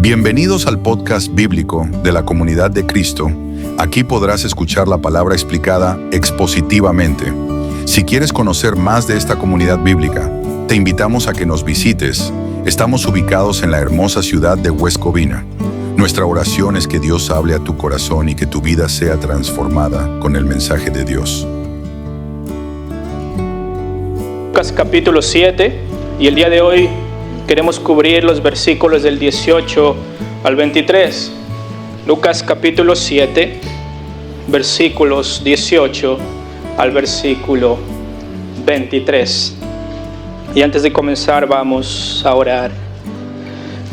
Bienvenidos al podcast bíblico de la Comunidad de Cristo. Aquí podrás escuchar la palabra explicada expositivamente. Si quieres conocer más de esta comunidad bíblica, te invitamos a que nos visites. Estamos ubicados en la hermosa ciudad de West Covina. Nuestra oración es que Dios hable a tu corazón y que tu vida sea transformada con el mensaje de Dios. Lucas capítulo 7, y el día de hoy queremos cubrir los versículos del 18 al 23. Lucas capítulo 7, versículos 18 al versículo 23. Y antes de comenzar vamos a orar.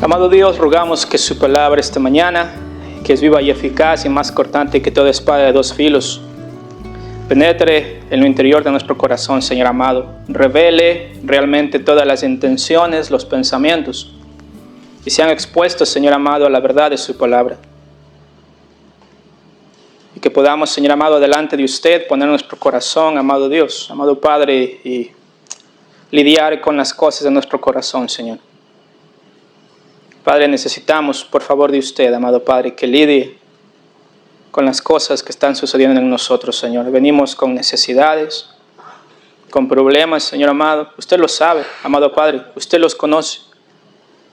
Amado Dios, rogamos que su palabra esta mañana, que es viva y eficaz y más cortante que toda espada de dos filos, penetre en lo interior de nuestro corazón, Señor amado. Revele realmente todas las intenciones, los pensamientos, y sean expuestos, Señor amado, a la verdad de su palabra. Y que podamos, Señor amado, delante de usted poner nuestro corazón, amado Dios, amado Padre, y lidiar con las cosas de nuestro corazón, Señor. Padre, necesitamos, por favor, de usted, amado Padre, que lidie con las cosas que están sucediendo en nosotros, Señor. Venimos con necesidades, con problemas, Señor amado. Usted lo sabe, amado Padre, usted los conoce.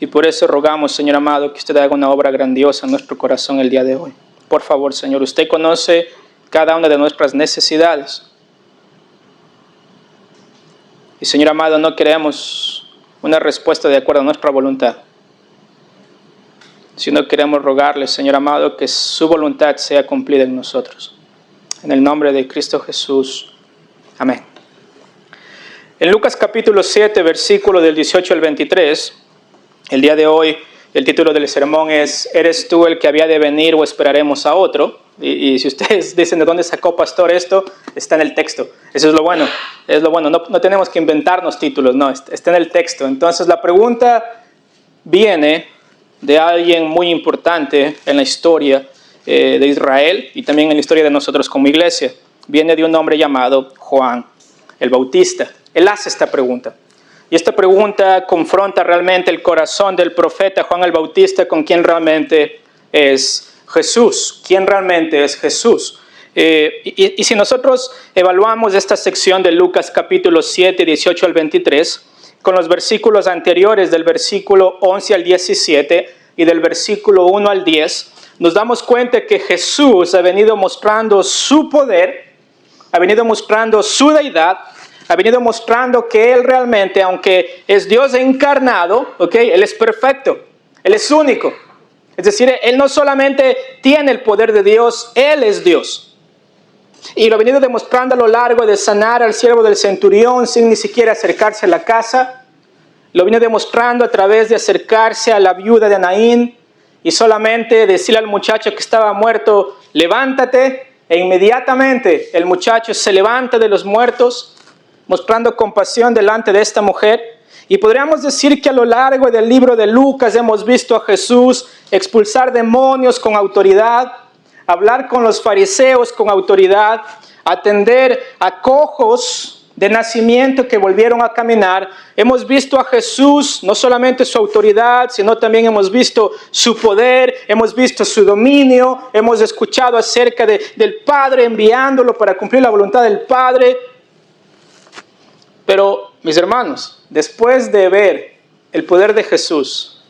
Y por eso rogamos, Señor amado, que usted haga una obra grandiosa en nuestro corazón el día de hoy. Por favor, Señor, usted conoce cada una de nuestras necesidades. Y, Señor amado, no queremos una respuesta de acuerdo a nuestra voluntad, sino queremos rogarle, Señor amado, que su voluntad sea cumplida en nosotros. En el nombre de Cristo Jesús. Amén. En Lucas capítulo 7, versículo del 18 al 23, el día de hoy, el título del sermón es ¿Eres tú el que había de venir o esperaremos a otro? Y si ustedes dicen de dónde sacó pastor esto, está en el texto. Eso es lo bueno. No tenemos que inventarnos títulos, no, está en el texto. Entonces la pregunta viene de alguien muy importante en la historia de Israel y también en la historia de nosotros como iglesia. Viene de un hombre llamado Juan el Bautista. Él hace esta pregunta. Y esta pregunta confronta realmente el corazón del profeta Juan el Bautista con quién realmente es Jesús. ¿Quién realmente es Jesús? Y si nosotros evaluamos esta sección de Lucas capítulo 7, 18 al 23, con los versículos anteriores del versículo 11 al 17 y del versículo 1 al 10, nos damos cuenta que Jesús ha venido mostrando su poder, ha venido mostrando su deidad, ha venido mostrando que Él realmente, aunque es Dios encarnado, Él es perfecto, Él es único. Es decir, Él no solamente tiene el poder de Dios, Él es Dios. Y lo ha venido demostrando a lo largo de sanar al siervo del centurión sin ni siquiera acercarse a la casa. Lo vino demostrando a través de acercarse a la viuda de Naín y solamente decirle al muchacho que estaba muerto, levántate, e inmediatamente el muchacho se levanta de los muertos, mostrando compasión delante de esta mujer. Y podríamos decir que a lo largo del libro de Lucas hemos visto a Jesús expulsar demonios con autoridad, hablar con los fariseos con autoridad, atender a cojos de nacimiento que volvieron a caminar. Hemos visto a Jesús, no solamente su autoridad, sino también hemos visto su poder, hemos visto su dominio, hemos escuchado acerca del Padre enviándolo para cumplir la voluntad del Padre. Pero, mis hermanos, después de ver el poder de Jesús,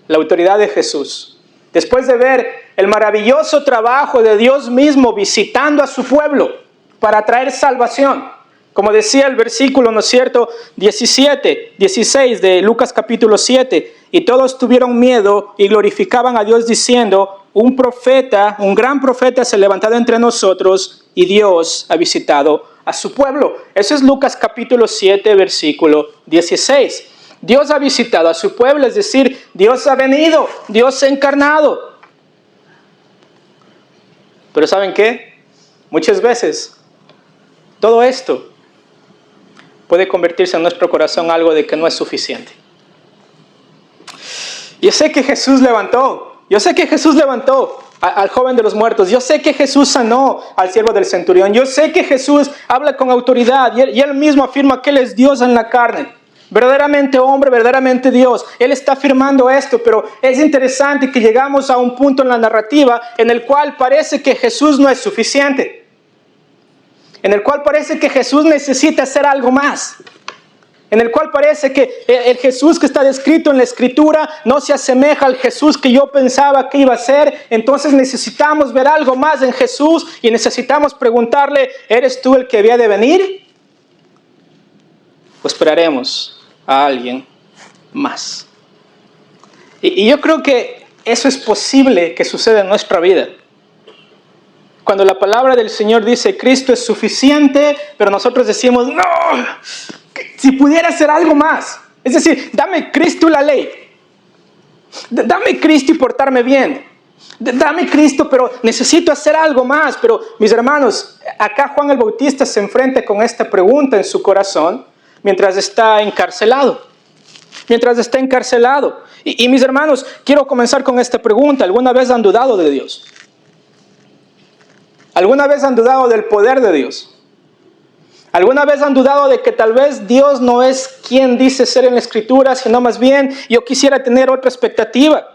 la autoridad de Jesús, después de ver el maravilloso trabajo de Dios mismo visitando a su pueblo para traer salvación, como decía el versículo, ¿no es cierto?, 16 de Lucas capítulo 7, y todos tuvieron miedo y glorificaban a Dios diciendo, un gran profeta se ha levantado entre nosotros y Dios ha visitado a su pueblo. Eso es Lucas capítulo 7, versículo 16. Dios ha visitado a su pueblo, es decir, Dios ha venido, Dios se ha encarnado. Pero ¿saben qué? Muchas veces todo esto puede convertirse en nuestro corazón algo de que no es suficiente. Yo sé que Jesús levantó al joven de los muertos. Yo sé que Jesús sanó al siervo del centurión. Yo sé que Jesús habla con autoridad y él mismo afirma que Él es Dios en la carne. verdaderamente hombre, verdaderamente Dios. Él está afirmando esto, pero es interesante que llegamos a un punto en la narrativa en el cual parece que Jesús no es suficiente. En el cual parece que Jesús necesita hacer algo más. En el cual parece que el Jesús que está descrito en la Escritura no se asemeja al Jesús que yo pensaba que iba a ser. Entonces necesitamos ver algo más en Jesús y necesitamos preguntarle, ¿eres tú el que había de venir? ¿O esperaremos a alguien más? Y yo creo que eso es posible que suceda en nuestra vida. Cuando la palabra del Señor dice, Cristo es suficiente, pero nosotros decimos, no, si pudiera hacer algo más. Es decir, dame Cristo y la ley. Dame Cristo y portarme bien. Dame Cristo, pero necesito hacer algo más. Pero mis hermanos, acá Juan el Bautista se enfrenta con esta pregunta en su corazón mientras está encarcelado. Mientras está encarcelado. Y mis hermanos, quiero comenzar con esta pregunta. ¿Alguna vez han dudado de Dios? ¿Alguna vez han dudado del poder de Dios? ¿Alguna vez han dudado de que tal vez Dios no es quien dice ser en la Escritura, sino más bien yo quisiera tener otra expectativa?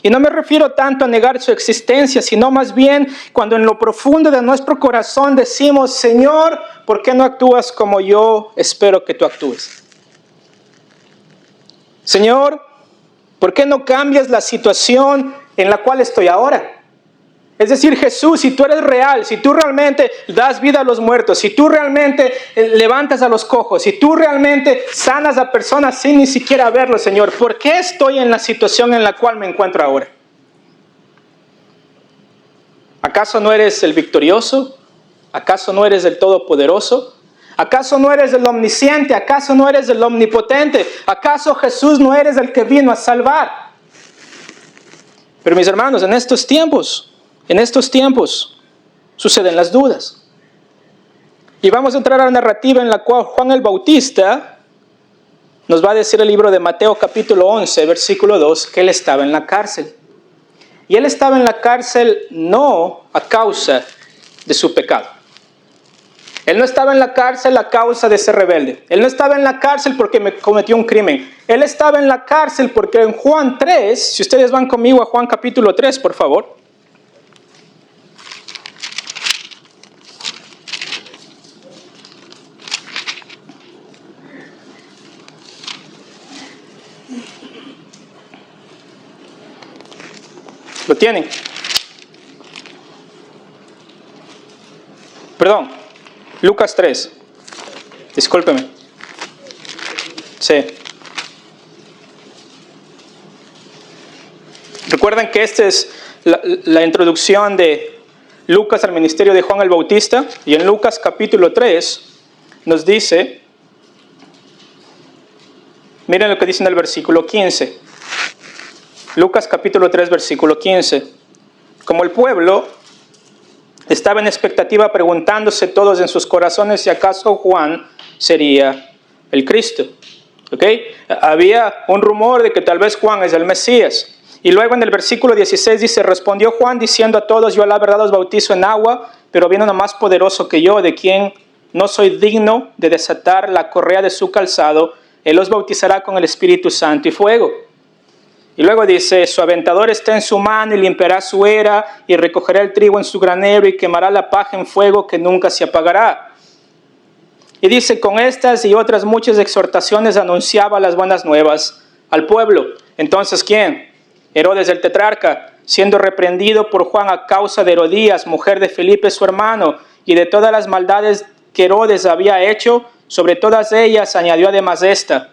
Y no me refiero tanto a negar su existencia, sino más bien cuando en lo profundo de nuestro corazón decimos, Señor, ¿por qué no actúas como yo espero que tú actúes? Señor, ¿por qué no cambias la situación en la cual estoy ahora? Es decir, Jesús, si tú eres real, si tú realmente das vida a los muertos, si tú realmente levantas a los cojos, si tú realmente sanas a personas sin ni siquiera verlo, Señor, ¿por qué estoy en la situación en la cual me encuentro ahora? ¿Acaso no eres el victorioso? ¿Acaso no eres el todopoderoso? ¿Acaso no eres el omnisciente? ¿Acaso no eres el omnipotente? ¿Acaso Jesús no eres el que vino a salvar? Pero mis hermanos, en estos tiempos suceden las dudas. Y vamos a entrar a la narrativa en la cual Juan el Bautista nos va a decir el libro de Mateo capítulo 11, versículo 2, que él estaba en la cárcel. Y él estaba en la cárcel no a causa de su pecado. Él no estaba en la cárcel a causa de ser rebelde. Él no estaba en la cárcel porque cometió un crimen. Él estaba en la cárcel porque en Juan 3, si ustedes van conmigo a Juan capítulo 3, por favor. ¿Lo tienen? Perdón, Lucas 3. Discúlpeme. Sí. Recuerden que esta es la introducción de Lucas al ministerio de Juan el Bautista. Y en Lucas capítulo 3 nos dice, miren lo que dice en el versículo 15. Lucas capítulo 3, versículo 15. Como el pueblo estaba en expectativa preguntándose todos en sus corazones si acaso Juan sería el Cristo. ¿Okay? Había un rumor de que tal vez Juan es el Mesías. Y luego en el versículo 16 dice, respondió Juan diciendo a todos, yo a la verdad os bautizo en agua, pero viene uno más poderoso que yo, de quien no soy digno de desatar la correa de su calzado. Él os bautizará con el Espíritu Santo y fuego. Y luego dice, su aventador está en su mano y limpiará su era y recogerá el trigo en su granero y quemará la paja en fuego que nunca se apagará. Y dice, con estas y otras muchas exhortaciones anunciaba las buenas nuevas al pueblo. Entonces, ¿quién? Herodes el tetrarca, siendo reprendido por Juan a causa de Herodías, mujer de Felipe su hermano, y de todas las maldades que Herodes había hecho, sobre todas ellas añadió además esta,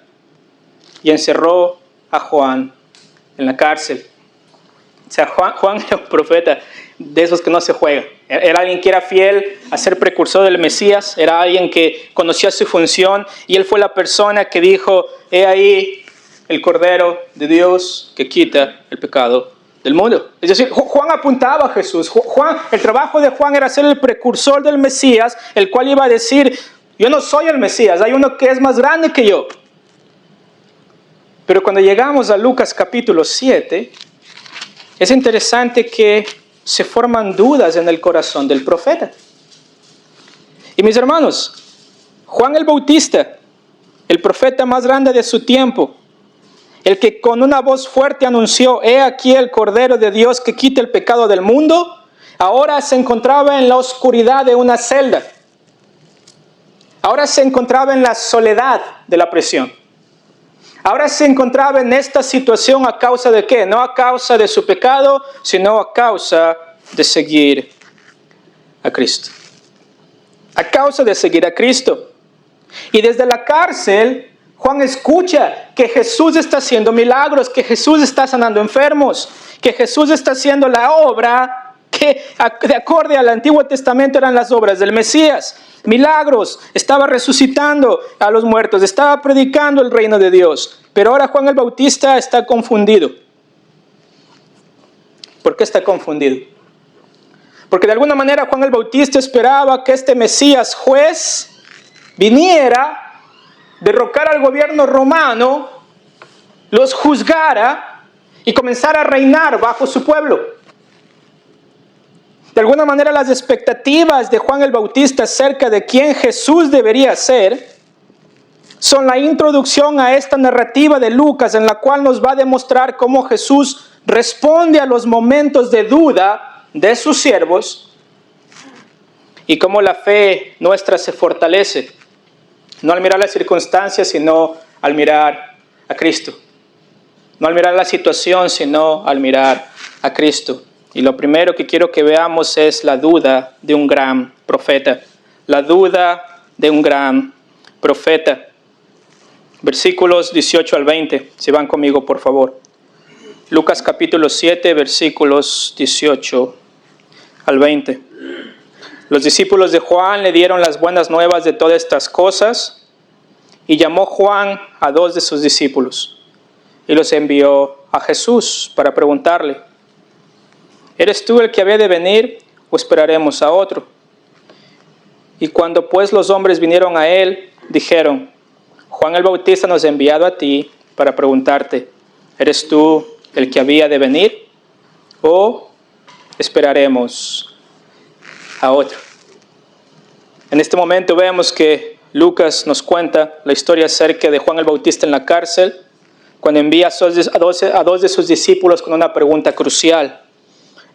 y encerró a Juan en la cárcel. O sea, Juan era un profeta de esos que no se juega. Era alguien que era fiel a ser precursor del Mesías, era alguien que conocía su función, y él fue la persona que dijo, he ahí el Cordero de Dios que quita el pecado del mundo. Es decir, Juan apuntaba a Jesús. El trabajo de Juan era ser el precursor del Mesías, el cual iba a decir, yo no soy el Mesías, hay uno que es más grande que yo. Pero cuando llegamos a Lucas capítulo 7, es interesante que se forman dudas en el corazón del profeta. Y mis hermanos, Juan el Bautista el profeta más grande de su tiempo, el que con una voz fuerte anunció: he aquí el Cordero de Dios que quita el pecado del mundo, ahora se encontraba en la oscuridad de una celda. Ahora se encontraba en la soledad de la prisión. Ahora se encontraba en esta situación ¿a causa de qué? No a causa de su pecado, sino a causa de seguir a Cristo. A causa de seguir a Cristo. Y desde la cárcel, Juan escucha que Jesús está haciendo milagros, que Jesús está sanando enfermos, que Jesús está haciendo la obra que de acorde al Antiguo Testamento eran las obras del Mesías. Milagros, estaba resucitando a los muertos, estaba predicando el reino de Dios. Pero ahora Juan el Bautista está confundido. ¿Por qué está confundido? Porque de alguna manera Juan el Bautista esperaba que este Mesías juez viniera, derrocara al gobierno romano, los juzgara y comenzara a reinar bajo su pueblo. De alguna manera las expectativas de Juan el Bautista acerca de quién Jesús debería ser son la introducción a esta narrativa de Lucas, en la cual nos va a demostrar cómo Jesús responde a los momentos de duda de sus siervos y cómo la fe nuestra se fortalece. No al mirar las circunstancias, sino al mirar a Cristo. No al mirar la situación, sino al mirar a Cristo. Y lo primero que quiero que veamos es la duda de un gran profeta. La duda de un gran profeta. Versículos 18 al 20. Si van conmigo, por favor. Lucas capítulo 7, versículos 18 al 20. Los discípulos de Juan le dieron las buenas nuevas de todas estas cosas y llamó Juan a 2 de sus discípulos y los envió a Jesús para preguntarle: ¿eres tú el que había de venir o esperaremos a otro? Y cuando pues los hombres vinieron a él, dijeron: Juan el Bautista nos ha enviado a ti para preguntarte: ¿eres tú el que había de venir o esperaremos a otro? En este momento vemos que Lucas nos cuenta la historia acerca de Juan el Bautista en la cárcel, cuando envía a 2 de sus discípulos con una pregunta crucial: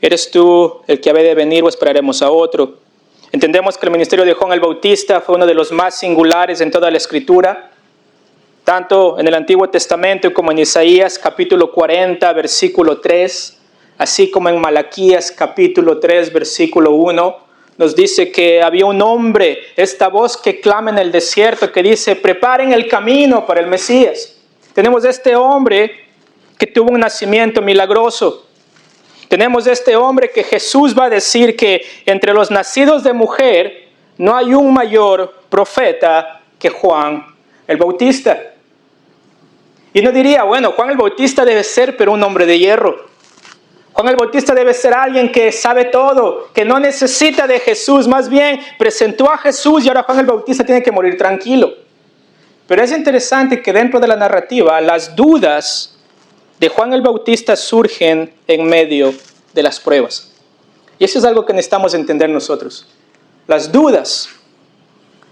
¿eres tú el que había de venir o esperaremos a otro? Entendemos que el ministerio de Juan el Bautista fue uno de los más singulares en toda la Escritura, tanto en el Antiguo Testamento como en Isaías capítulo 40, versículo 3, así como en Malaquías capítulo 3, versículo 1, nos dice que había un hombre, esta voz que clama en el desierto, que dice: preparen el camino para el Mesías. Tenemos este hombre que tuvo un nacimiento milagroso. Tenemos este hombre que Jesús va a decir que entre los nacidos de mujer no hay un mayor profeta que Juan el Bautista. Y uno diría: bueno, Juan el Bautista debe ser pero un hombre de hierro. Juan el Bautista debe ser alguien que sabe todo, que no necesita de Jesús, más bien presentó a Jesús y ahora Juan el Bautista tiene que morir tranquilo. Pero es interesante que dentro de la narrativa las dudas de Juan el Bautista surgen en medio de las pruebas. Y eso es algo que necesitamos entender nosotros. Las dudas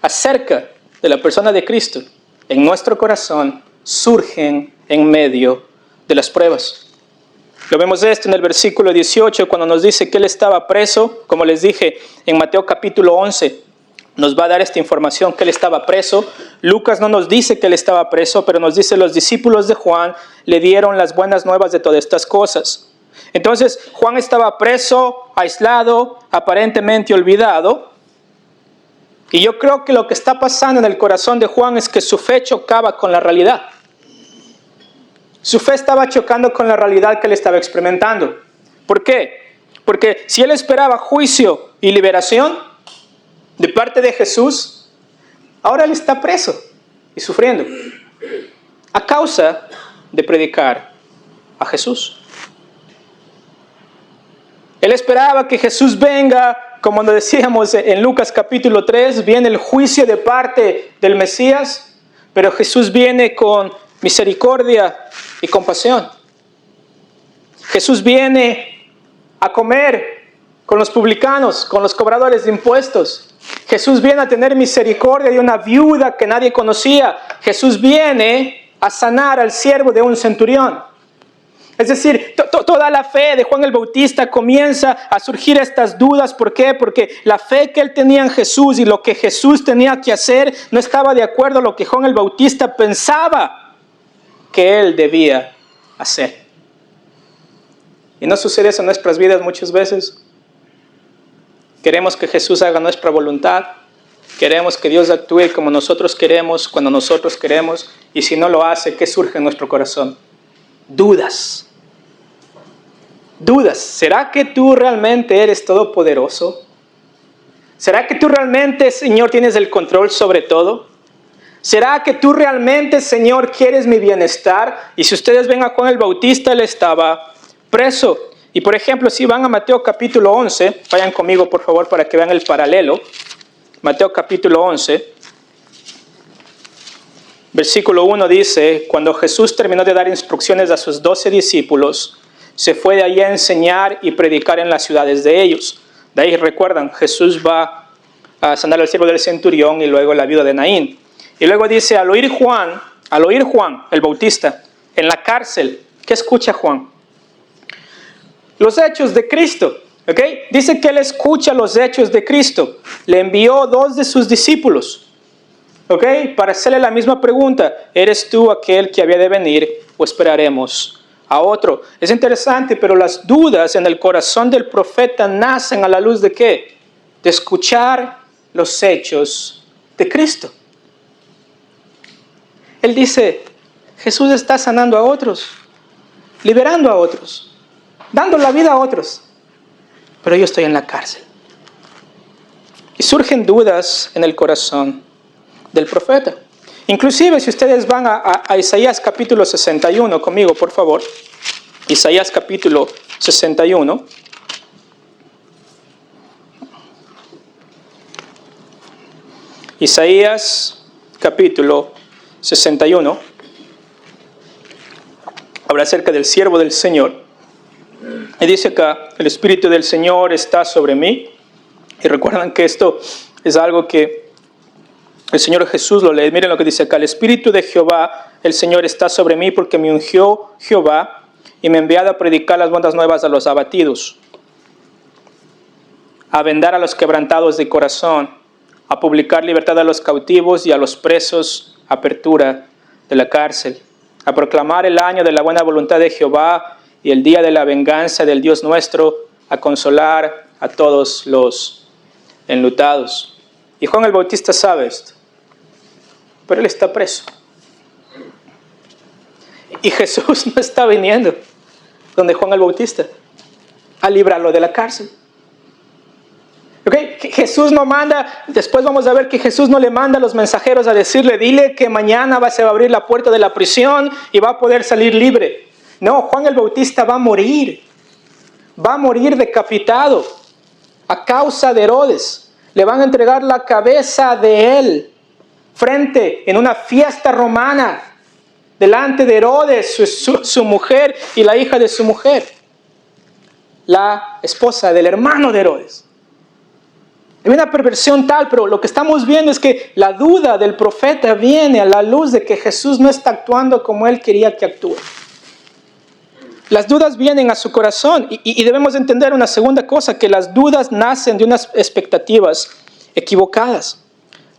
acerca de la persona de Cristo en nuestro corazón surgen en medio de las pruebas. Lo vemos esto en el versículo 18, cuando nos dice que él estaba preso. Como les dije, en Mateo capítulo 11 nos va a dar esta información que él estaba preso. Lucas no nos dice que él estaba preso, pero nos dice: los discípulos de Juan le dieron las buenas nuevas de todas estas cosas. Entonces, Juan estaba preso, aislado, aparentemente olvidado. Y yo creo que lo que está pasando en el corazón de Juan es que su fe chocaba con la realidad. Su fe estaba chocando con la realidad que él estaba experimentando. ¿Por qué? Porque si él esperaba juicio y liberación de parte de Jesús, ahora él está preso y sufriendo a causa de predicar a Jesús. Él esperaba que Jesús venga, como nos decíamos en Lucas capítulo 3, viene el juicio de parte del Mesías, pero Jesús viene con misericordia y compasión. Jesús viene a comer con los publicanos, con los cobradores de impuestos. Jesús viene a tener misericordia de una viuda que nadie conocía. Jesús viene a sanar al siervo de un centurión. Es decir, toda la fe de Juan el Bautista comienza a surgir estas dudas. ¿Por qué? Porque la fe que él tenía en Jesús y lo que Jesús tenía que hacer no estaba de acuerdo a lo que Juan el Bautista pensaba que él debía hacer. ¿Y no sucede eso en nuestras vidas muchas veces? Queremos que Jesús haga nuestra voluntad. Queremos que Dios actúe como nosotros queremos, cuando nosotros queremos. Y si no lo hace, ¿qué surge en nuestro corazón? Dudas. Dudas. ¿Será que tú realmente eres todopoderoso? ¿Será que tú realmente, Señor, tienes el control sobre todo? ¿Será que tú realmente, Señor, quieres mi bienestar? Y si ustedes ven a Juan el Bautista, él estaba preso. Y por ejemplo, si van a Mateo capítulo 11, vayan conmigo por favor para que vean el paralelo. Mateo capítulo 11, versículo 1 dice: cuando Jesús terminó de dar instrucciones a sus 12 discípulos, se fue de allí a enseñar y predicar en las ciudades de ellos. De ahí recuerdan, Jesús va a sanar al siervo del centurión y luego la viuda de Naín. Y luego dice, al oír Juan el Bautista en la cárcel, ¿qué escucha Juan? Los hechos de Cristo, ¿ok? Dice que él escucha los hechos de Cristo. Le envió 2 de sus discípulos, ¿ok? Para hacerle la misma pregunta. ¿Eres tú aquel que había de venir o esperaremos a otro? Es interesante, pero las dudas en el corazón del profeta nacen a la luz de ¿qué? De escuchar los hechos de Cristo. Él dice, Jesús está sanando a otros, liberando a otros, dando la vida a otros, pero yo estoy en la cárcel. Y surgen dudas en el corazón del profeta. Inclusive si ustedes van a Isaías capítulo 61 conmigo, por favor. Isaías capítulo 61. Isaías capítulo 61. Habla acerca del siervo del Señor. Y dice acá, el Espíritu del Señor está sobre mí. Y recuerdan que esto es algo que el Señor Jesús lo lee. Miren lo que dice acá. El Espíritu de Jehová, el Señor, está sobre mí porque me ungió Jehová y me ha enviado a predicar las buenas nuevas a los abatidos, a vendar a los quebrantados de corazón, a publicar libertad a los cautivos y a los presos, apertura de la cárcel, a proclamar el año de la buena voluntad de Jehová y el día de la venganza del Dios nuestro, a consolar a todos los enlutados. Y Juan el Bautista sabe esto, pero él está preso. Y Jesús no está viniendo donde Juan el Bautista a librarlo de la cárcel. Okay. Jesús no manda, después vamos a ver que Jesús no le manda a los mensajeros a decirle, dile que mañana se va a abrir la puerta de la prisión y va a poder salir libre. No, Juan el Bautista va a morir decapitado a causa de Herodes. Le van a entregar la cabeza de él en una fiesta romana, delante de Herodes, su mujer y la hija de su mujer, la esposa del hermano de Herodes. Hay una perversión tal, pero lo que estamos viendo es que la duda del profeta viene a la luz de que Jesús no está actuando como él quería que actúe. Las dudas vienen a su corazón y debemos entender una segunda cosa, que las dudas nacen de unas expectativas equivocadas.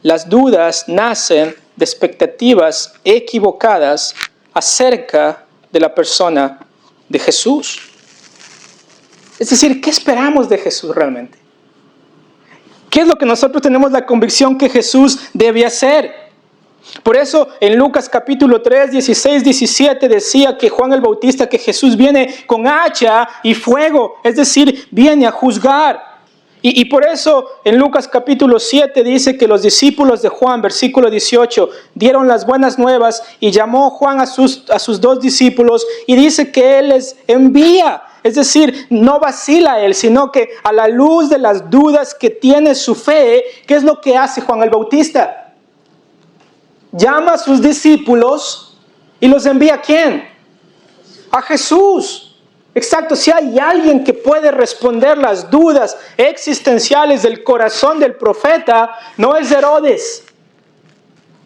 Las dudas nacen de expectativas equivocadas acerca de la persona de Jesús. Es decir, ¿qué esperamos de Jesús realmente? ¿Qué es lo que nosotros tenemos la convicción que Jesús debe hacer? Por eso en Lucas capítulo 3, 16, 17 decía que Juan el Bautista, que Jesús viene con hacha y fuego, es decir, viene a juzgar. Y por eso en Lucas capítulo 7 dice que los discípulos de Juan, versículo 18, dieron las buenas nuevas y llamó Juan a sus 2 discípulos y dice que él les envía. Es decir, no vacila él, sino que a la luz de las dudas que tiene su fe, ¿qué es lo que hace Juan el Bautista? Llama a sus discípulos y los envía ¿a quién? A Jesús. Exacto, si hay alguien que puede responder las dudas existenciales del corazón del profeta, no es Herodes,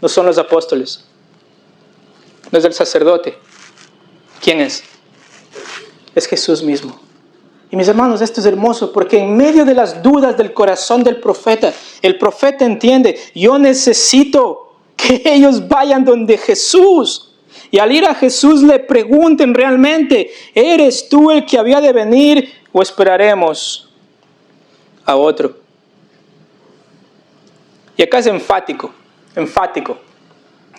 no son los apóstoles, no es el sacerdote. ¿Quién es? Es Jesús mismo. Y mis hermanos, esto es hermoso porque en medio de las dudas del corazón del profeta, el profeta entiende, yo necesito que ellos vayan donde Jesús. Y al ir a Jesús le pregunten realmente, ¿eres tú el que había de venir o esperaremos a otro? Y acá es enfático.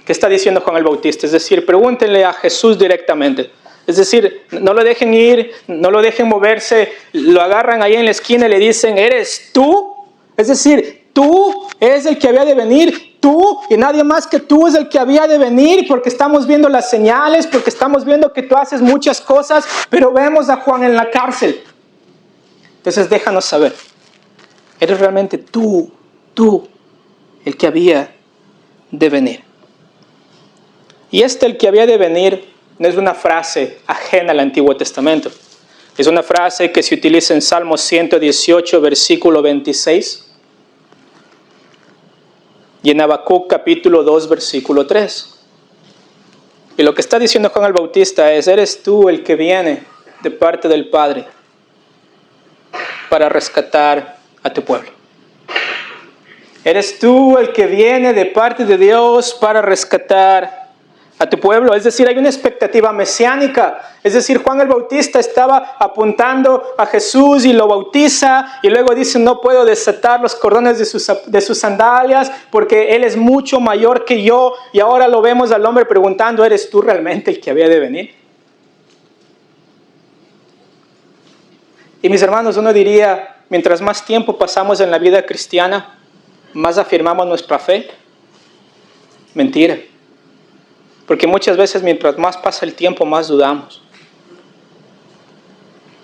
¿Qué está diciendo Juan el Bautista? Es decir, pregúntenle a Jesús directamente. Es decir, no lo dejen ir, no lo dejen moverse, lo agarran ahí en la esquina y le dicen, ¿eres tú? Es decir, tú eres el que había de venir, tú y nadie más que tú es el que había de venir, porque estamos viendo las señales, porque estamos viendo que tú haces muchas cosas, pero vemos a Juan en la cárcel. Entonces déjanos saber, ¿eres realmente tú el que había de venir? Y el que había de venir no es una frase ajena al Antiguo Testamento. Es una frase que se utiliza en Salmo 118, versículo 26. Y en Habacuc capítulo 2, versículo 3. Y lo que está diciendo Juan el Bautista es, eres tú el que viene de parte del Padre para rescatar a tu pueblo. Eres tú el que viene de parte de Dios para rescatar a tu pueblo. Es decir, hay una expectativa mesiánica. Es decir, Juan el Bautista estaba apuntando a Jesús y lo bautiza y luego dice, no puedo desatar los cordones de sus sandalias porque Él es mucho mayor que yo. Y ahora lo vemos al hombre preguntando, ¿eres tú realmente el que había de venir? Y mis hermanos, uno diría, mientras más tiempo pasamos en la vida cristiana, más afirmamos nuestra fe. Mentira. Porque muchas veces mientras más pasa el tiempo, más dudamos.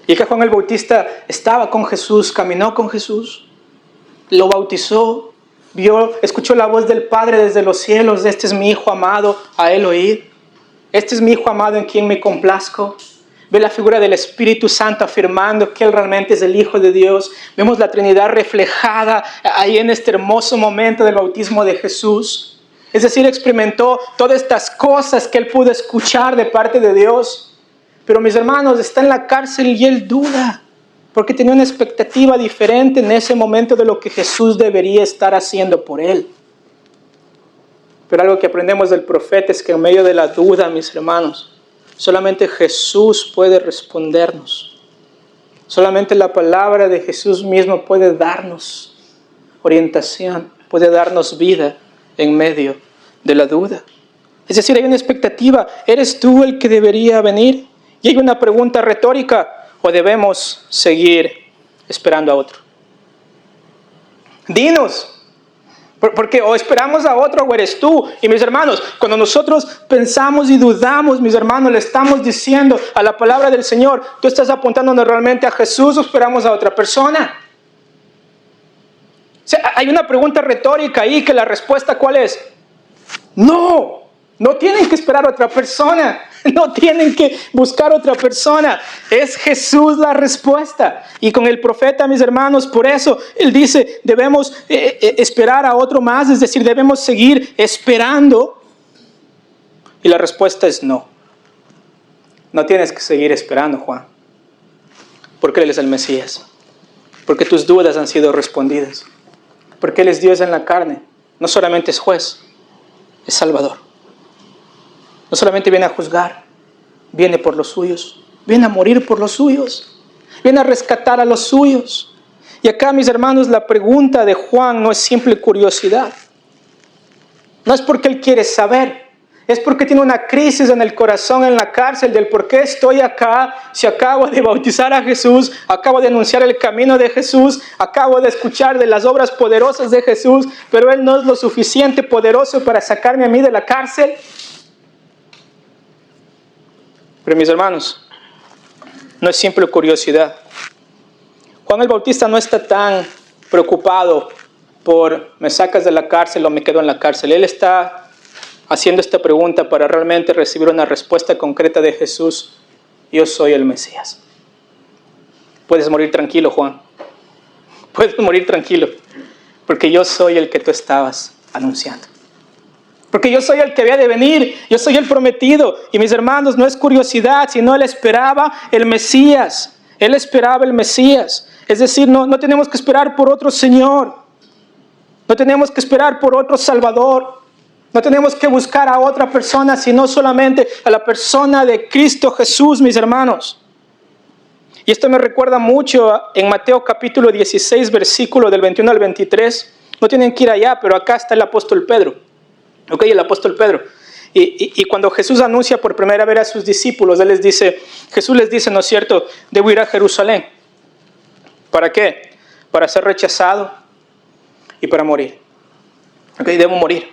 Y que Juan el Bautista estaba con Jesús, caminó con Jesús, lo bautizó, escuchó la voz del Padre desde los cielos, este es mi Hijo amado, a Él oíd. Este es mi Hijo amado en quien me complazco. Ve la figura del Espíritu Santo afirmando que Él realmente es el Hijo de Dios. Vemos la Trinidad reflejada ahí en este hermoso momento del bautismo de Jesús. Es decir, experimentó todas estas cosas que él pudo escuchar de parte de Dios. Pero mis hermanos, está en la cárcel y él duda, porque tenía una expectativa diferente en ese momento de lo que Jesús debería estar haciendo por él. Pero algo que aprendemos del profeta es que en medio de la duda, mis hermanos, solamente Jesús puede respondernos. Solamente la palabra de Jesús mismo puede darnos orientación, puede darnos vida en medio de la duda. Es decir, hay una expectativa. ¿Eres tú el que debería venir? Y hay una pregunta retórica. ¿O debemos seguir esperando a otro? Dinos. Porque o esperamos a otro o eres tú. Y mis hermanos, cuando nosotros pensamos y dudamos, mis hermanos, le estamos diciendo a la palabra del Señor, ¿tú estás apuntándonos realmente a Jesús o esperamos a otra persona? O sea, hay una pregunta retórica ahí que la respuesta ¿cuál es? No tienen que esperar a otra persona, no tienen que buscar a otra persona, es Jesús la respuesta. Y con el profeta, mis hermanos, por eso él dice, debemos esperar a otro más, es decir, debemos seguir esperando. Y la respuesta es no tienes que seguir esperando, Juan, porque Él es el Mesías, porque tus dudas han sido respondidas. Porque Él es Dios en la carne. No solamente es juez, es Salvador. No solamente viene a juzgar, viene por los suyos. Viene a morir por los suyos. Viene a rescatar a los suyos. Y acá, mis hermanos, la pregunta de Juan no es simple curiosidad. No es porque él quiere saber. Es porque tiene una crisis en el corazón, en la cárcel, del por qué estoy acá, si acabo de bautizar a Jesús, acabo de anunciar el camino de Jesús, acabo de escuchar de las obras poderosas de Jesús, pero Él no es lo suficiente poderoso para sacarme a mí de la cárcel. Pero mis hermanos, no es simple curiosidad. Juan el Bautista no está tan preocupado por me sacas de la cárcel o me quedo en la cárcel. Él está haciendo esta pregunta para realmente recibir una respuesta concreta de Jesús. Yo soy el Mesías. puedes morir tranquilo, Juan. Puedes morir tranquilo, porque yo soy el que tú estabas anunciando. Porque yo soy el que había de venir, yo soy el prometido. Y mis hermanos, no es curiosidad, sino él esperaba el Mesías. Él esperaba el Mesías. Es decir, no tenemos que esperar por otro Señor. No tenemos que esperar por otro Salvador. No tenemos que buscar a otra persona, sino solamente a la persona de Cristo Jesús, mis hermanos. Y esto me recuerda mucho en Mateo capítulo 16, versículo del 21 al 23. No tienen que ir allá, pero acá está el apóstol Pedro. Ok, el apóstol Pedro. Y cuando Jesús anuncia por primera vez a sus discípulos, Jesús les dice, ¿no es cierto?, debo ir a Jerusalén. ¿Para qué? Para ser rechazado y para morir. Ok, debo morir.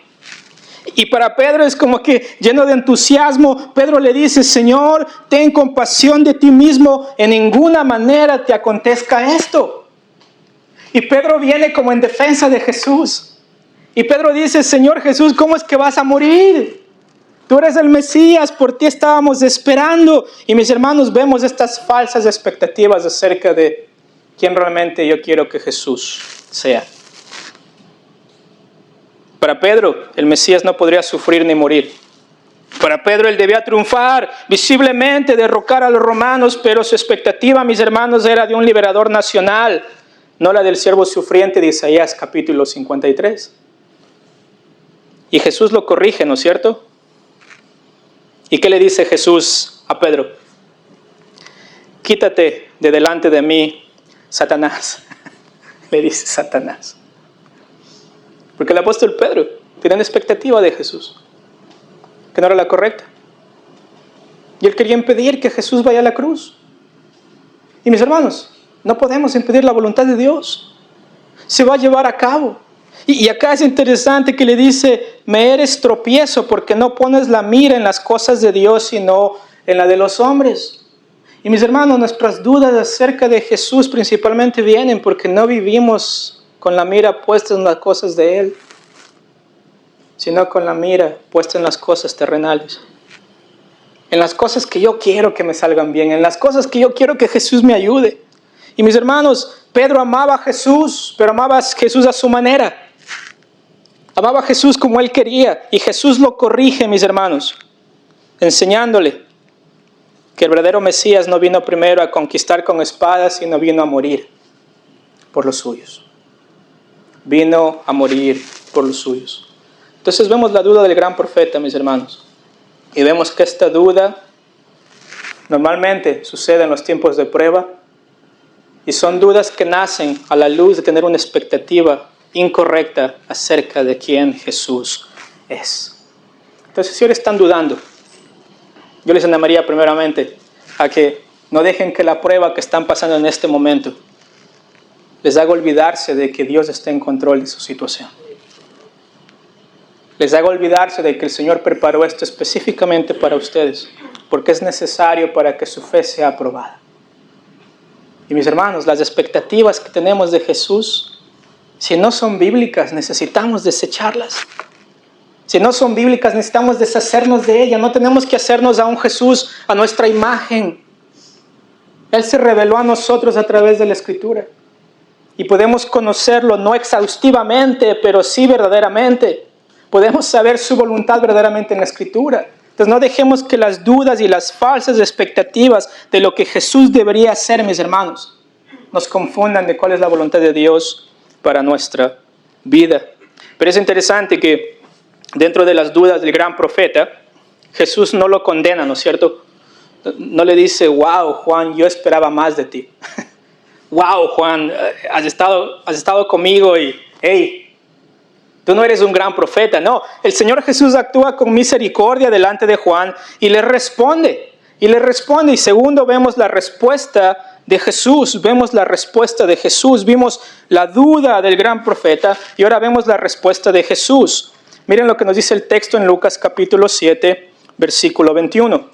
Y para Pedro es como que lleno de entusiasmo, Pedro le dice, Señor, ten compasión de ti mismo, en ninguna manera te acontezca esto. Y Pedro viene como en defensa de Jesús. Y Pedro dice, Señor Jesús, ¿cómo es que vas a morir? Tú eres el Mesías, por ti estábamos esperando. Y mis hermanos, vemos estas falsas expectativas acerca de quién realmente yo quiero que Jesús sea. Para Pedro, el Mesías no podría sufrir ni morir. Para Pedro, él debía triunfar, visiblemente derrocar a los romanos, pero su expectativa, mis hermanos, era de un liberador nacional, no la del siervo sufriente de Isaías capítulo 53. Y Jesús lo corrige, ¿no es cierto? ¿Y qué le dice Jesús a Pedro? Quítate de delante de mí, Satanás. Le dice Satanás. Porque el apóstol Pedro tenía una expectativa de Jesús, que no era la correcta. Y él quería impedir que Jesús vaya a la cruz. Y mis hermanos, no podemos impedir la voluntad de Dios. Se va a llevar a cabo. Y acá es interesante que le dice, me eres tropiezo porque no pones la mira en las cosas de Dios, sino en la de los hombres. Y mis hermanos, nuestras dudas acerca de Jesús principalmente vienen porque no vivimos con la mira puesta en las cosas de Él, sino con la mira puesta en las cosas terrenales. En las cosas que yo quiero que me salgan bien, en las cosas que yo quiero que Jesús me ayude. Y mis hermanos, Pedro amaba a Jesús, pero amaba a Jesús a su manera. Amaba a Jesús como él quería. Y Jesús lo corrige, mis hermanos, enseñándole que el verdadero Mesías no vino primero a conquistar con espadas, sino vino a morir por los suyos. Vino a morir por los suyos. Entonces vemos la duda del gran profeta, mis hermanos. Y vemos que esta duda normalmente sucede en los tiempos de prueba. Y son dudas que nacen a la luz de tener una expectativa incorrecta acerca de quién Jesús es. Entonces, si ahora están dudando, yo les animaría primeramente a que no dejen que la prueba que están pasando en este momento les haga olvidarse de que Dios está en control de su situación. Les haga olvidarse de que el Señor preparó esto específicamente para ustedes, porque es necesario para que su fe sea aprobada. Y mis hermanos, las expectativas que tenemos de Jesús, si no son bíblicas, necesitamos desecharlas. Si no son bíblicas, necesitamos deshacernos de ellas. No tenemos que hacernos a un Jesús a nuestra imagen. Él se reveló a nosotros a través de la Escritura. Y podemos conocerlo no exhaustivamente, pero sí verdaderamente. Podemos saber su voluntad verdaderamente en la Escritura. Entonces no dejemos que las dudas y las falsas expectativas de lo que Jesús debería hacer, mis hermanos, nos confundan de cuál es la voluntad de Dios para nuestra vida. Pero es interesante que dentro de las dudas del gran profeta, Jesús no lo condena, ¿no es cierto? No le dice, wow, Juan, yo esperaba más de ti. Wow, Juan, has estado conmigo y, hey, tú no eres un gran profeta. No, el Señor Jesús actúa con misericordia delante de Juan y le responde. Y segundo, vemos la respuesta de Jesús. Vemos la respuesta de Jesús. Vimos la duda del gran profeta y ahora vemos la respuesta de Jesús. Miren lo que nos dice el texto en Lucas capítulo 7, versículo 21.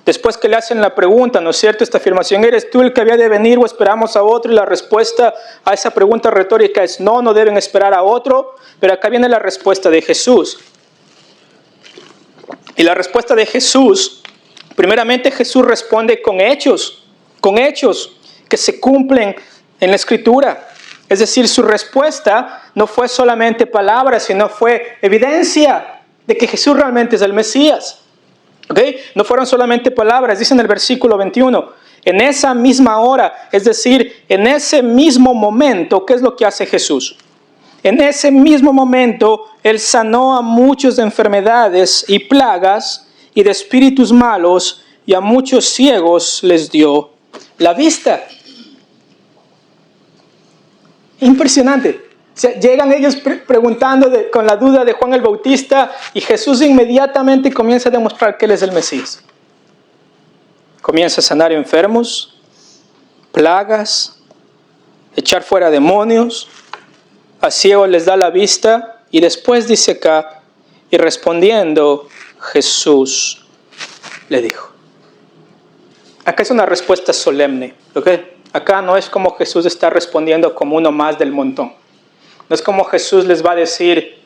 Después que le hacen la pregunta, ¿no es cierto? Esta afirmación, ¿eres tú el que había de venir o esperamos a otro? Y la respuesta a esa pregunta retórica es no deben esperar a otro. Pero acá viene la respuesta de Jesús. Y la respuesta de Jesús, primeramente Jesús responde con hechos que se cumplen en la Escritura. Es decir, su respuesta no fue solamente palabras, sino fue evidencia de que Jesús realmente es el Mesías. ¿Okay? No fueron solamente palabras, dice en el versículo 21, en esa misma hora, es decir, en ese mismo momento, ¿qué es lo que hace Jesús? En ese mismo momento, Él sanó a muchos de enfermedades y plagas y de espíritus malos, y a muchos ciegos les dio la vista. Impresionante. O sea, llegan ellos preguntando con la duda de Juan el Bautista, y Jesús inmediatamente comienza a demostrar que Él es el Mesías. Comienza a sanar enfermos, plagas, echar fuera demonios, a ciegos les da la vista, y después dice acá, y respondiendo Jesús le dijo. Acá es una respuesta solemne, ¿ok? Acá no es como Jesús está respondiendo como uno más del montón. No es como Jesús les va a decir,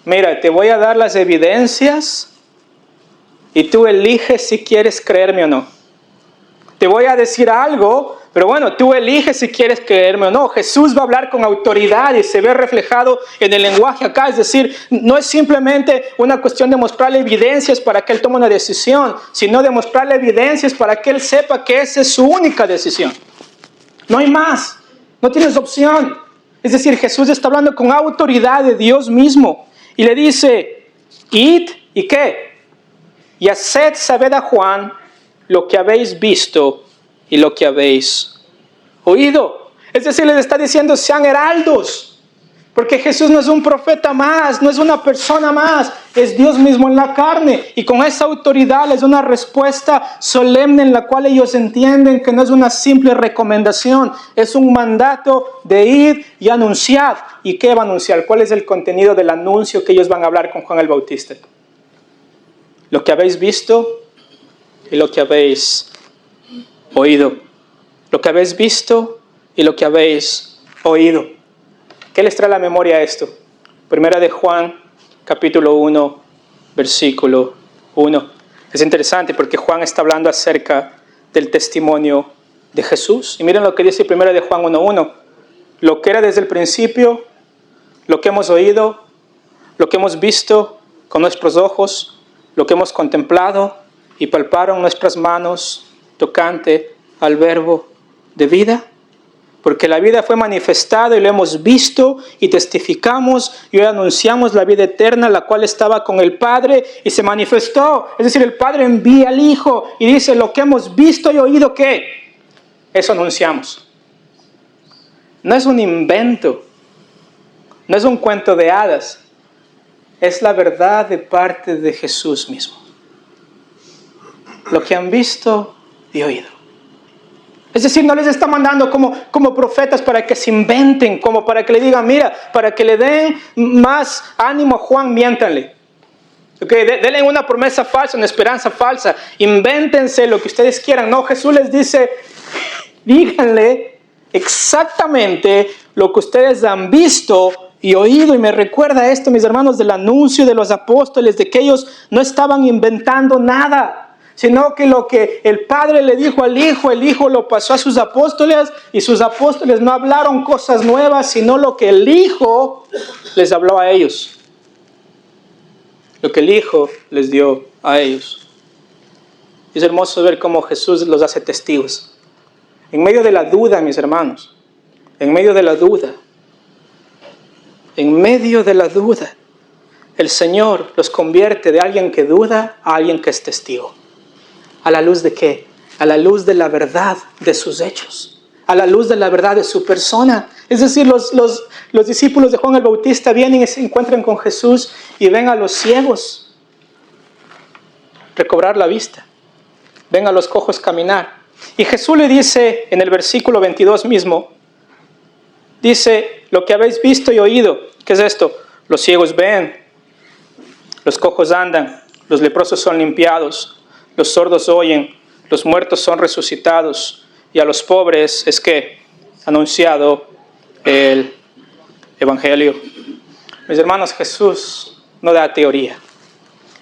mira, te voy a dar las evidencias y tú eliges si quieres creerme o no. Te voy a decir algo, pero bueno, tú eliges si quieres creerme o no. Jesús va a hablar con autoridad y se ve reflejado en el lenguaje acá. Es decir, no es simplemente una cuestión de mostrarle evidencias para que Él tome una decisión, sino de mostrarle evidencias para que Él sepa que esa es su única decisión. No hay más, no tienes opción. Es decir, Jesús está hablando con autoridad de Dios mismo y le dice, id, ¿y qué? Y haced saber a Juan lo que habéis visto y lo que habéis oído. Es decir, les está diciendo, sean heraldos. Porque Jesús no es un profeta más, no es una persona más, es Dios mismo en la carne. Y con esa autoridad les da una respuesta solemne en la cual ellos entienden que no es una simple recomendación, es un mandato de ir y anunciar. ¿Y qué va a anunciar? ¿Cuál es el contenido del anuncio que ellos van a hablar con Juan el Bautista? Lo que habéis visto y lo que habéis oído. Lo que habéis visto y lo que habéis oído. ¿Qué les trae a la memoria esto? Primera de Juan, capítulo 1, versículo 1. Es interesante porque Juan está hablando acerca del testimonio de Jesús. Y miren lo que dice Primera de Juan 1:1. Lo que era desde el principio, lo que hemos oído, lo que hemos visto con nuestros ojos, lo que hemos contemplado y palparon nuestras manos tocante al verbo de vida. Porque la vida fue manifestada y lo hemos visto y testificamos y hoy anunciamos la vida eterna, la cual estaba con el Padre y se manifestó. Es decir, el Padre envía al Hijo y dice, lo que hemos visto y oído, ¿qué? Eso anunciamos. No es un invento, no es un cuento de hadas, es la verdad de parte de Jesús mismo. Lo que han visto y oído. Es decir, no les está mandando como profetas para que se inventen, como para que le digan, mira, para que le den más ánimo a Juan, miéntanle. Okay, denle una promesa falsa, una esperanza falsa, invéntense lo que ustedes quieran. No, Jesús les dice, díganle exactamente lo que ustedes han visto y oído. Y me recuerda esto, mis hermanos, del anuncio de los apóstoles, de que ellos no estaban inventando nada, sino que lo que el Padre le dijo al Hijo, el Hijo lo pasó a sus apóstoles y sus apóstoles no hablaron cosas nuevas, sino lo que el Hijo les habló a ellos. Lo que el Hijo les dio a ellos. Es hermoso ver cómo Jesús los hace testigos. En medio de la duda, mis hermanos, en medio de la duda, el Señor los convierte de alguien que duda a alguien que es testigo. ¿A la luz de qué? A la luz de la verdad de sus hechos. A la luz de la verdad de su persona. Es decir, los discípulos de Juan el Bautista vienen y se encuentran con Jesús y ven a los ciegos recobrar la vista. Ven a los cojos caminar. Y Jesús le dice en el versículo 22 mismo, dice, lo que habéis visto y oído. ¿Qué es esto? Los ciegos ven, los cojos andan, los leprosos son limpiados, los sordos oyen, los muertos son resucitados y a los pobres es que anunciado el Evangelio. Mis hermanos, Jesús no da teoría.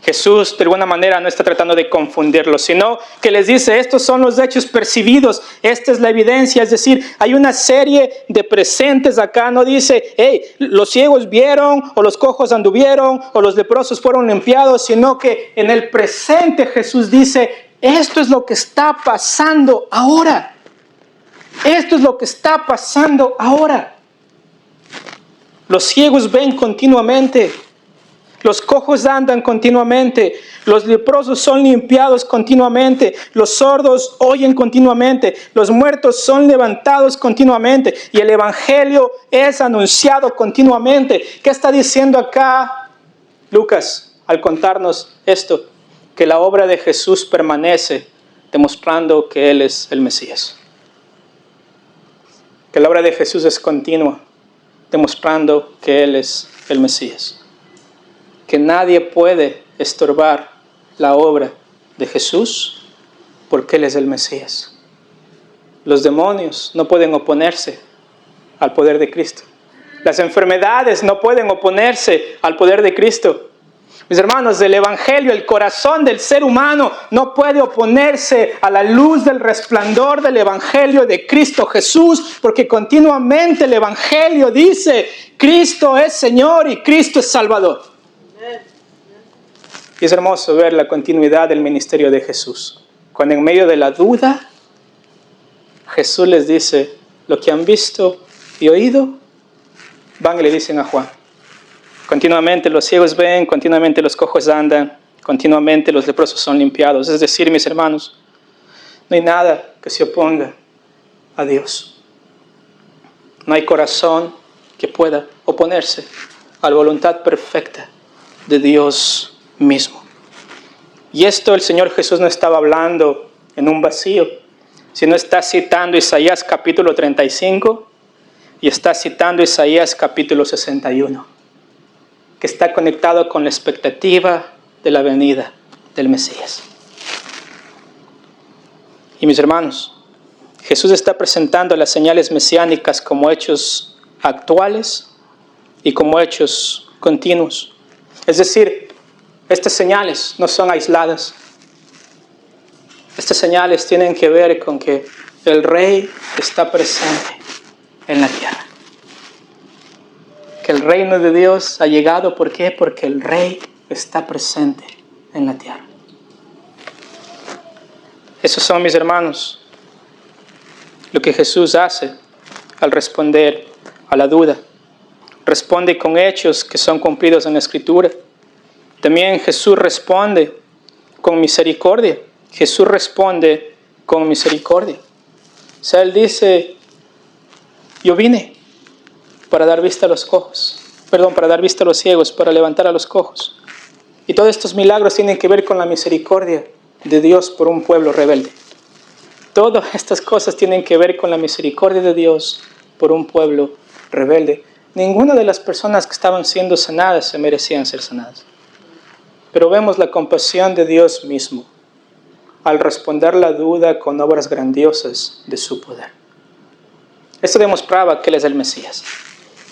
Jesús de alguna manera no está tratando de confundirlos, sino que les dice, estos son los hechos percibidos, esta es la evidencia, es decir, hay una serie de presentes acá, no dice, hey, los ciegos vieron, o los cojos anduvieron, o los leprosos fueron limpiados, sino que en el presente Jesús dice, esto es lo que está pasando ahora, esto es lo que está pasando ahora. Los ciegos ven continuamente, los cojos andan continuamente, los leprosos son limpiados continuamente, los sordos oyen continuamente, los muertos son levantados continuamente y el evangelio es anunciado continuamente. ¿Qué está diciendo acá Lucas al contarnos esto? Que la obra de Jesús permanece, demostrando que Él es el Mesías. Que la obra de Jesús es continua, demostrando que Él es el Mesías. Que nadie puede estorbar la obra de Jesús porque Él es el Mesías. Los demonios no pueden oponerse al poder de Cristo. Las enfermedades no pueden oponerse al poder de Cristo. Mis hermanos, el Evangelio, el corazón del ser humano no puede oponerse a la luz del resplandor del Evangelio de Cristo Jesús, porque continuamente el Evangelio dice, Cristo es Señor y Cristo es Salvador. Y es hermoso ver la continuidad del ministerio de Jesús. Cuando en medio de la duda, Jesús les dice, lo que han visto y oído, van y le dicen a Juan. Continuamente los ciegos ven, continuamente los cojos andan, continuamente los leprosos son limpiados. Es decir, mis hermanos, no hay nada que se oponga a Dios. No hay corazón que pueda oponerse a la voluntad perfecta de Dios mismo. Y esto el Señor Jesús no estaba hablando en un vacío, sino está citando Isaías capítulo 35 y está citando Isaías capítulo 61, que está conectado con la expectativa de la venida del Mesías. Y mis hermanos, Jesús está presentando las señales mesiánicas como hechos actuales y como hechos continuos. Es decir, estas señales no son aisladas. Estas señales tienen que ver con que el Rey está presente en la tierra. Que el reino de Dios ha llegado, ¿por qué? Porque el Rey está presente en la tierra. Esos son, mis hermanos, lo que Jesús hace al responder a la duda. Responde con hechos que son cumplidos en la Escritura. También Jesús responde con misericordia. Jesús responde con misericordia. O sea, Él dice, yo vine para dar vista a los cojos. Para dar vista a los ciegos, para levantar a los cojos. Y todos estos milagros tienen que ver con la misericordia de Dios por un pueblo rebelde. Todas estas cosas tienen que ver con la misericordia de Dios por un pueblo rebelde. Ninguna de las personas que estaban siendo sanadas se merecían ser sanadas. Pero vemos la compasión de Dios mismo al responder la duda con obras grandiosas de su poder. Esto demostraba que Él es el Mesías.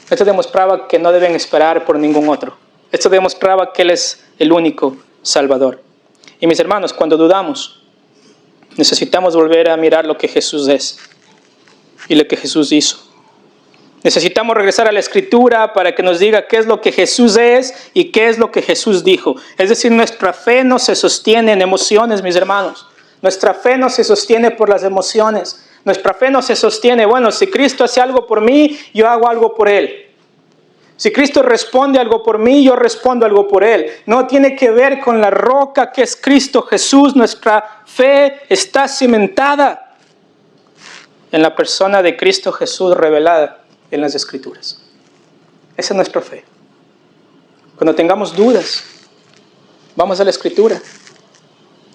Esto demostraba que no deben esperar por ningún otro. Esto demostraba que Él es el único Salvador. Y mis hermanos, cuando dudamos, necesitamos volver a mirar lo que Jesús es y lo que Jesús hizo. Necesitamos regresar a la Escritura para que nos diga qué es lo que Jesús es y qué es lo que Jesús dijo. Es decir, nuestra fe no se sostiene en emociones, mis hermanos. Nuestra fe no se sostiene por las emociones. Nuestra fe no se sostiene, bueno, si Cristo hace algo por mí, yo hago algo por Él. Si Cristo responde algo por mí, yo respondo algo por Él. No tiene que ver con la roca que es Cristo Jesús. Nuestra fe está cimentada en la persona de Cristo Jesús revelada en las Escrituras. Esa es nuestra fe. Cuando tengamos dudas, vamos a la Escritura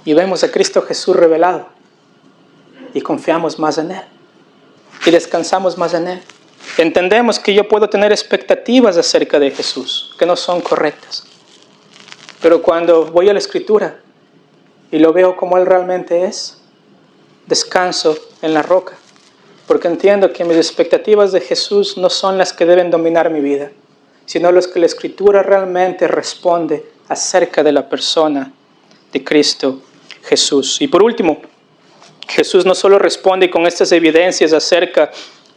y vemos a Cristo Jesús revelado y confiamos más en Él y descansamos más en Él. Entendemos que yo puedo tener expectativas acerca de Jesús que no son correctas, pero cuando voy a la Escritura y lo veo como Él realmente es, descanso en la roca. Porque entiendo que mis expectativas de Jesús no son las que deben dominar mi vida, sino las que la Escritura realmente responde acerca de la persona de Cristo Jesús. Y por último, Jesús no solo responde con estas evidencias acerca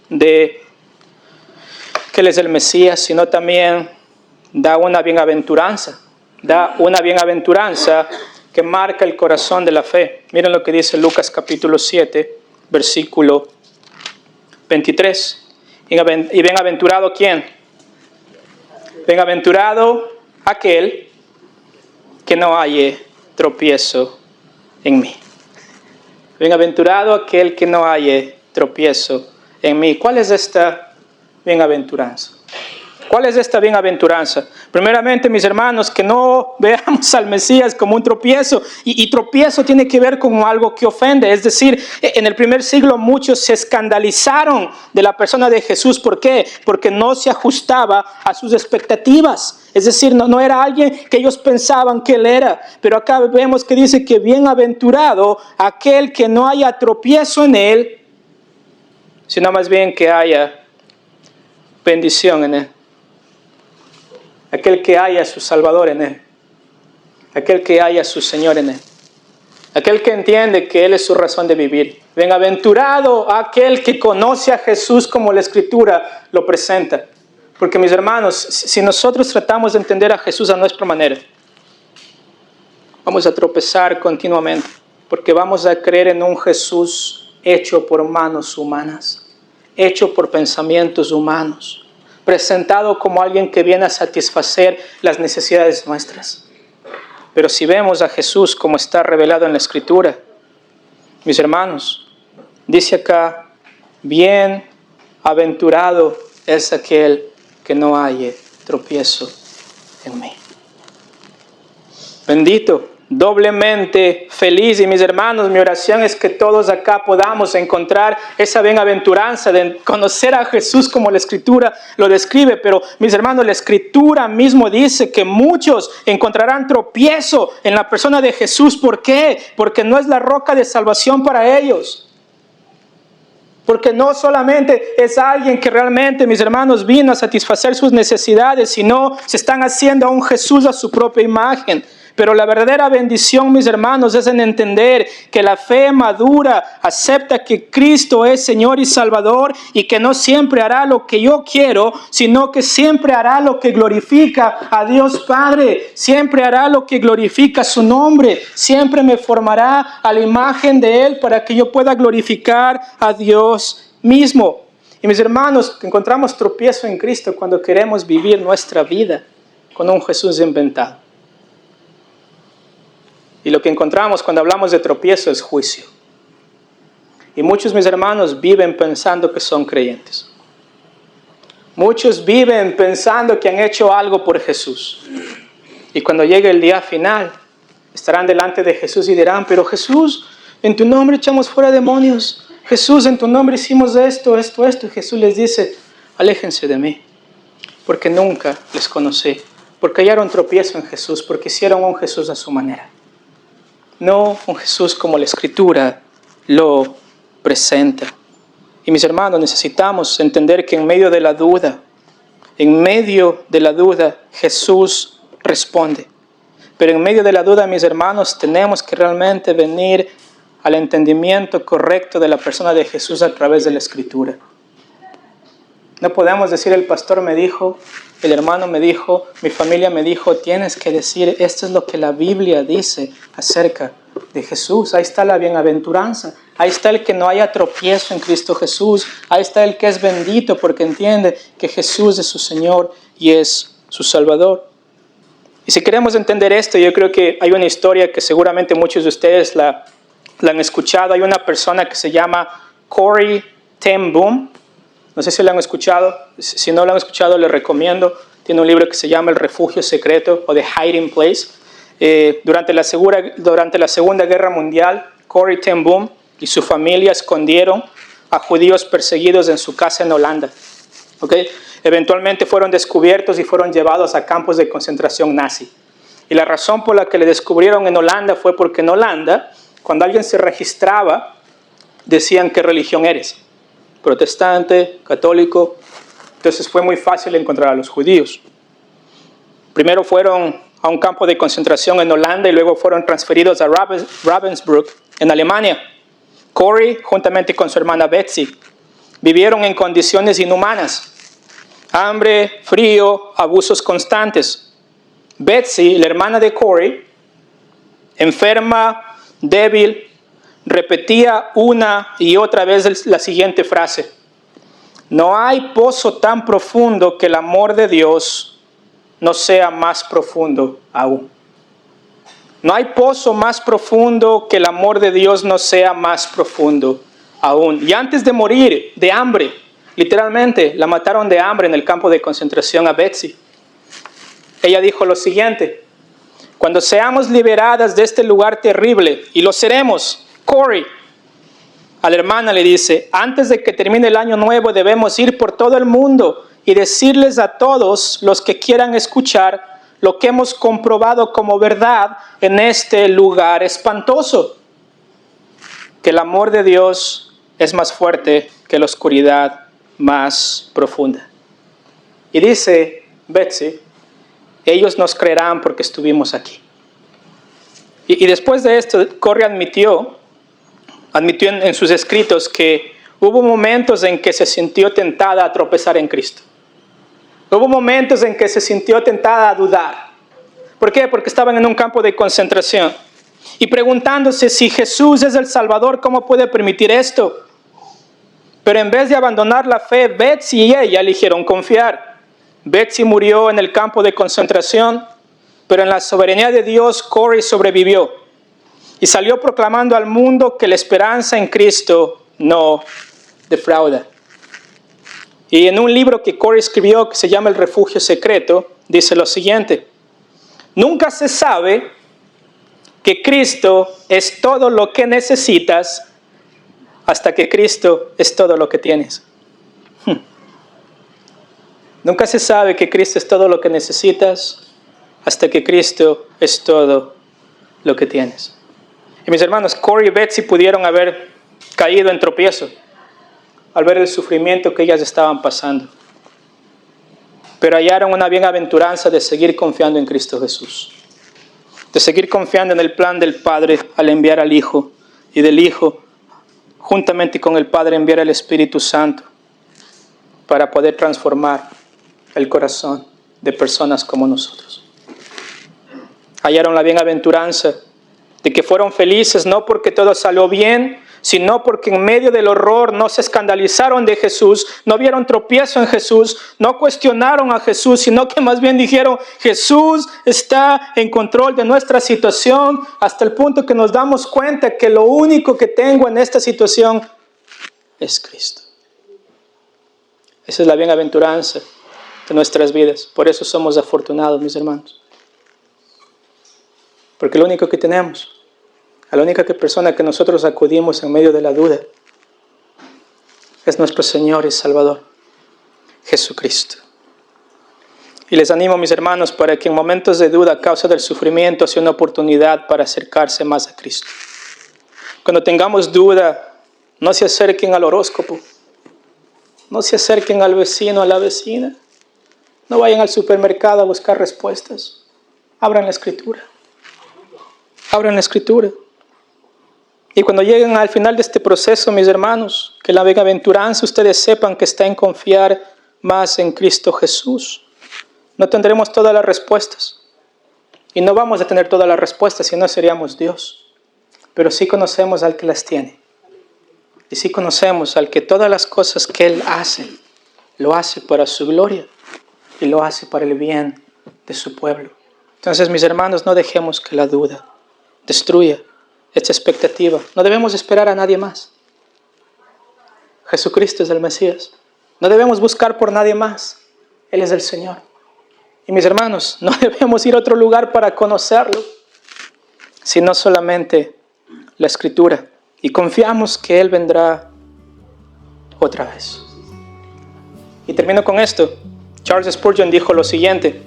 de que Él es el Mesías, sino también da una bienaventuranza. Da una bienaventuranza que marca el corazón de la fe. Miren lo que dice Lucas capítulo 7, versículo 23. ¿Y bienaventurado quién? Bienaventurado aquel que no halle tropiezo en mí. Bienaventurado aquel que no halle tropiezo en mí. ¿Cuál es esta bienaventuranza? ¿Cuál es esta bienaventuranza? Primeramente, mis hermanos, que no veamos al Mesías como un tropiezo. Y tropiezo tiene que ver con algo que ofende. Es decir, en el primer siglo muchos se escandalizaron de la persona de Jesús. ¿Por qué? Porque no se ajustaba a sus expectativas. Es decir, no era alguien que ellos pensaban que Él era. Pero acá vemos que dice que bienaventurado aquel que no haya tropiezo en Él, sino más bien que haya bendición en Él. Aquel que haya a su Salvador en Él. Aquel que haya a su Señor en Él. Aquel que entiende que Él es su razón de vivir. Bienaventurado aquel que conoce a Jesús como la Escritura lo presenta. Porque mis hermanos, si nosotros tratamos de entender a Jesús a nuestra manera, vamos a tropezar continuamente. Porque vamos a creer en un Jesús hecho por manos humanas. Hecho por pensamientos humanos. Presentado como alguien que viene a satisfacer las necesidades nuestras. Pero si vemos a Jesús como está revelado en la Escritura, mis hermanos, dice acá, bienaventurado es aquel que no halle tropiezo en mí. Bendito, doblemente feliz. Y mis hermanos, mi oración es que todos acá podamos encontrar esa bienaventuranza de conocer a Jesús como la Escritura lo describe. Pero mis hermanos, la Escritura mismo dice que muchos encontrarán tropiezo en la persona de Jesús. ¿Por qué? Porque no es la roca de salvación para ellos. Porque no solamente es alguien que realmente, mis hermanos, vino a satisfacer sus necesidades, sino se están haciendo a un Jesús a su propia imagen. Pero la verdadera bendición, mis hermanos, es en entender que la fe madura acepta que Cristo es Señor y Salvador y que no siempre hará lo que yo quiero, sino que siempre hará lo que glorifica a Dios Padre, siempre hará lo que glorifica su nombre, siempre me formará a la imagen de Él para que yo pueda glorificar a Dios mismo. Y mis hermanos, encontramos tropiezo en Cristo cuando queremos vivir nuestra vida con un Jesús inventado. Y lo que encontramos cuando hablamos de tropiezo es juicio. Y muchos, mis hermanos, viven pensando que son creyentes. Muchos viven pensando que han hecho algo por Jesús. Y cuando llegue el día final, estarán delante de Jesús y dirán, pero Jesús, en tu nombre echamos fuera demonios. Jesús, en tu nombre hicimos esto. Y Jesús les dice, aléjense de mí, porque nunca les conocí. Porque hallaron tropiezo en Jesús, porque hicieron un Jesús a su manera. No un Jesús como la Escritura lo presenta. Y mis hermanos, necesitamos entender que en medio de la duda, Jesús responde. Pero en medio de la duda, mis hermanos, tenemos que realmente venir al entendimiento correcto de la persona de Jesús a través de la Escritura. No podemos decir, el pastor me dijo, el hermano me dijo, mi familia me dijo. Tienes que decir, esto es lo que la Biblia dice acerca de Jesús. Ahí está la bienaventuranza. Ahí está el que no haya tropiezo en Cristo Jesús. Ahí está el que es bendito porque entiende que Jesús es su Señor y es su Salvador. Y si queremos entender esto, yo creo que hay una historia que seguramente muchos de ustedes la han escuchado. Hay una persona que se llama Corrie ten Boom. No sé si lo han escuchado. Si no lo han escuchado, les recomiendo. Tiene un libro que se llama El Refugio Secreto o The Hiding Place. Durante la Segunda Guerra Mundial, Corrie ten Boom y su familia escondieron a judíos perseguidos en su casa en Holanda. ¿Okay? Eventualmente fueron descubiertos y fueron llevados a campos de concentración nazi. Y la razón por la que le descubrieron en Holanda fue porque en Holanda, cuando alguien se registraba, decían qué religión eres. Protestante, católico. Entonces fue muy fácil encontrar a los judíos. Primero fueron a un campo de concentración en Holanda y luego fueron transferidos a Ravensbrück, en Alemania. Corey, juntamente con su hermana Betsy, vivieron en condiciones inhumanas. Hambre, frío, abusos constantes. Betsy, la hermana de Corey, enferma, débil, repetía una y otra vez la siguiente frase: no hay pozo tan profundo que el amor de Dios no sea más profundo aún. No hay pozo más profundo que el amor de Dios no sea más profundo aún. Y antes de morir de hambre, literalmente la mataron de hambre en el campo de concentración a Betsy. Ella dijo lo siguiente: cuando seamos liberadas de este lugar terrible, y lo seremos, Corey, a la hermana le dice, antes de que termine el año nuevo debemos ir por todo el mundo y decirles a todos los que quieran escuchar lo que hemos comprobado como verdad en este lugar espantoso. Que el amor de Dios es más fuerte que la oscuridad más profunda. Y dice Betsy, ellos nos creerán porque estuvimos aquí. Y después de esto, Corey admitió en sus escritos que hubo momentos en que se sintió tentada a tropezar en Cristo. Hubo momentos en que se sintió tentada a dudar. ¿Por qué? Porque estaban en un campo de concentración y preguntándose si Jesús es el Salvador, ¿cómo puede permitir esto? Pero en vez de abandonar la fe, Betsy y ella eligieron confiar. Betsy murió en el campo de concentración, pero en la soberanía de Dios, Corey sobrevivió y salió proclamando al mundo que la esperanza en Cristo no defrauda. Y en un libro que Corey escribió que se llama El Refugio Secreto, dice lo siguiente: nunca se sabe que Cristo es todo lo que necesitas hasta que Cristo es todo lo que tienes. Nunca se sabe que Cristo es todo lo que necesitas hasta que Cristo es todo lo que tienes. Y mis hermanos, Corey y Betsy pudieron haber caído en tropiezo al ver el sufrimiento que ellas estaban pasando. Pero hallaron una bienaventuranza de seguir confiando en Cristo Jesús. De seguir confiando en el plan del Padre al enviar al Hijo. Y del Hijo, juntamente con el Padre, enviar al Espíritu Santo para poder transformar el corazón de personas como nosotros. Hallaron la bienaventuranza de que fueron felices no porque todo salió bien, sino porque en medio del horror no se escandalizaron de Jesús, no vieron tropiezo en Jesús, no cuestionaron a Jesús, sino que más bien dijeron, Jesús está en control de nuestra situación, hasta el punto que nos damos cuenta que lo único que tengo en esta situación es Cristo. Esa es la bienaventuranza de nuestras vidas. Por eso somos afortunados, mis hermanos. Porque lo único que tenemos, a la única persona que nosotros acudimos en medio de la duda, es nuestro Señor y Salvador, Jesucristo. Y les animo, mis hermanos, para que en momentos de duda a causa del sufrimiento sea una oportunidad para acercarse más a Cristo. Cuando tengamos duda, no se acerquen al horóscopo, no se acerquen al vecino, a la vecina, no vayan al supermercado a buscar respuestas. Abran la Escritura. Abran la Escritura. Y cuando lleguen al final de este proceso, mis hermanos, que la bienaventuranza ustedes sepan que está en confiar más en Cristo Jesús. No tendremos todas las respuestas. Y no vamos a tener todas las respuestas, si no seríamos Dios. Pero sí conocemos al que las tiene. Y sí conocemos al que todas las cosas que Él hace, lo hace para su gloria. Y lo hace para el bien de su pueblo. Entonces, mis hermanos, no dejemos que la duda destruya esta expectativa. No debemos esperar a nadie más. Jesucristo es el Mesías. No debemos buscar por nadie más. Él es el Señor. Y mis hermanos, no debemos ir a otro lugar para conocerlo, sino solamente la Escritura. Y confiamos que Él vendrá otra vez. Y termino con esto. Charles Spurgeon dijo lo siguiente: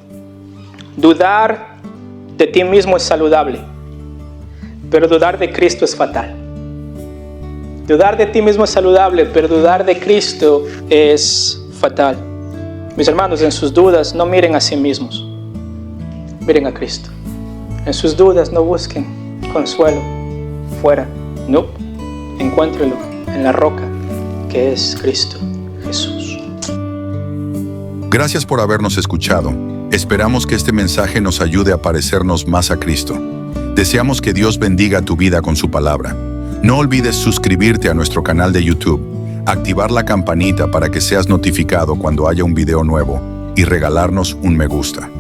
dudar de ti mismo es saludable, pero dudar de Cristo es fatal. Dudar de ti mismo es saludable, pero dudar de Cristo es fatal. Mis hermanos, en sus dudas no miren a sí mismos. miren a Cristo. En sus dudas no busquen consuelo fuera. No, encuéntrelo en la roca que es Cristo Jesús. Gracias por habernos escuchado. Esperamos que este mensaje nos ayude a parecernos más a Cristo. Deseamos que Dios bendiga tu vida con su palabra. No olvides suscribirte a nuestro canal de YouTube, activar la campanita para que seas notificado cuando haya un video nuevo y regalarnos un me gusta.